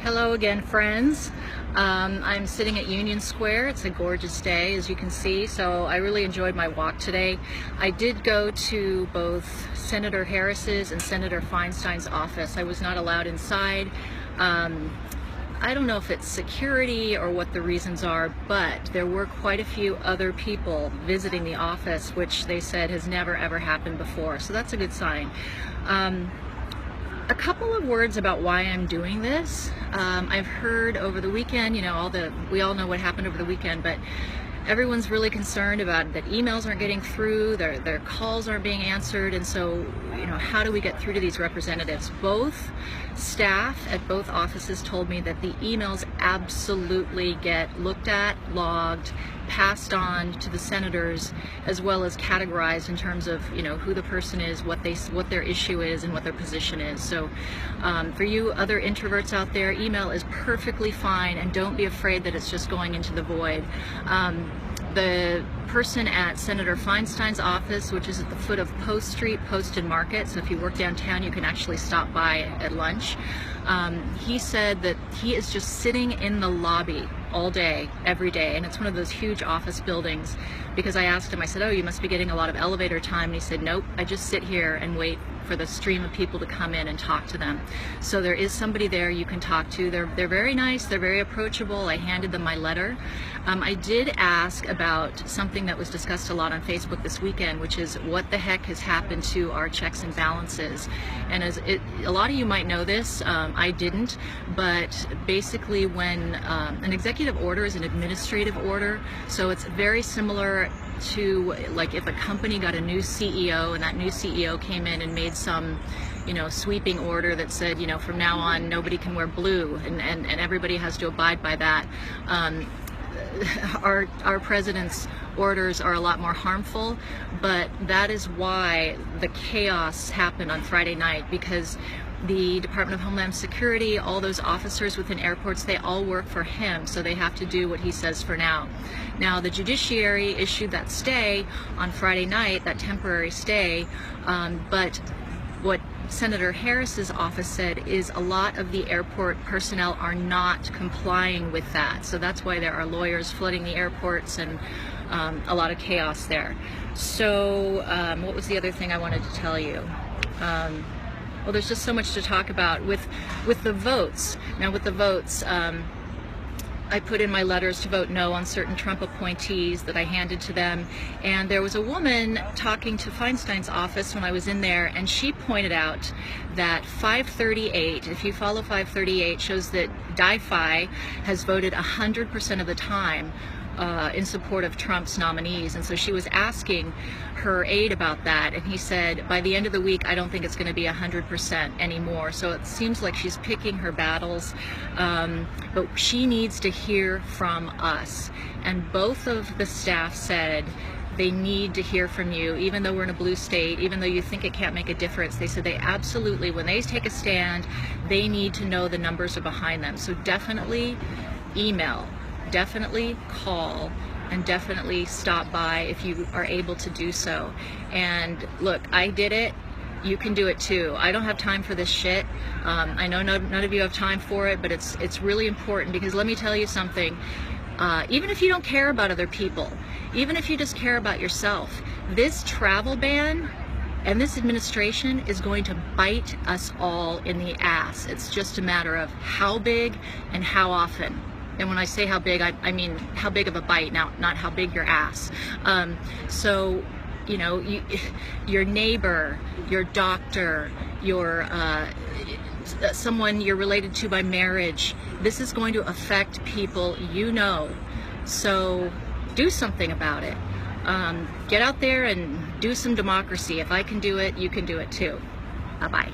Hello again, friends. I'm sitting at Union Square. It's a gorgeous day, as you can see, so I really enjoyed my walk today. I did go to both Senator Harris's and Senator Feinstein's office. I was not allowed inside. I don't know if it's security or what the reasons are, but there were quite a few other people visiting the office, which they said has never ever happened before, so that's a good sign. A couple of words about why I'm doing this. I've heard over the weekend, we all know what happened over the weekend, but everyone's really concerned about that emails aren't getting through, their calls aren't being answered, and so, how do we get through to these representatives? Both staff at both offices told me that the emails absolutely get looked at, logged, passed on to the senators, as well as categorized in terms of who the person is, what their issue is, and what their position is. So for you other introverts out there, email is perfectly fine, and don't be afraid that it's just going into the void. The person at Senator Feinstein's office, which is at the foot of Post Street, Post and Market, so if you work downtown you can actually stop by at lunch, he said that he is just sitting in the lobby all day, every day, and it's one of those huge office buildings, because I asked him, I said, oh, you must be getting a lot of elevator time, and he said, nope, I just sit here and wait for the stream of people to come in and talk to them. So there is somebody there you can talk to. They're very nice, they're very approachable. I handed them my letter. I did ask about something that was discussed a lot on Facebook this weekend, which is what the heck has happened to our checks and balances. And a lot of you might know this, I didn't, but basically when an executive order is an administrative order, so it's very similar to like if a company got a new CEO and that new CEO came in and made some sweeping order that said from now on nobody can wear blue, and everybody has to abide by that. Our president's orders are a lot more harmful, but that is why the chaos happened on Friday night, because the Department of Homeland Security, all those officers within airports, they all work for him, so they have to do what he says for now. Now, the judiciary issued that stay on Friday night, that temporary stay, but what Senator Harris's office said is a lot of the airport personnel are not complying with that, so that's why there are lawyers flooding the airports and a lot of chaos there. So what was the other thing I wanted to tell you? Well, there's just so much to talk about with the votes. Now with the votes, I put in my letters to vote no on certain Trump appointees that I handed to them, and there was a woman talking to Feinstein's office when I was in there, and she pointed out that 538, if you follow 538, shows that DiFi has voted 100% of the time in support of Trump's nominees, and so she was asking her aide about that, and he said by the end of the week I don't think it's going to be 100% anymore. So it seems like she's picking her battles, but she needs to hear from us, and both of the staff said they need to hear from you, even though we're in a blue state, even though you think it can't make a difference. They said they absolutely, when they take a stand, they need to know the numbers are behind them. So definitely email, definitely call, and definitely stop by if you are able to do so. And look, I did it, you can do it too. I don't have time for this shit. I know none of you have time for it, but it's really important, because let me tell you something, even if you don't care about other people, even if you just care about yourself, this travel ban and this administration is going to bite us all in the ass. It's just a matter of how big and how often. And when I say how big, I mean how big of a bite, not how big your ass. So, your neighbor, your doctor, your someone you're related to by marriage, this is going to affect people So do something about it. Get out there and do some democracy. If I can do it, you can do it too. Bye-bye.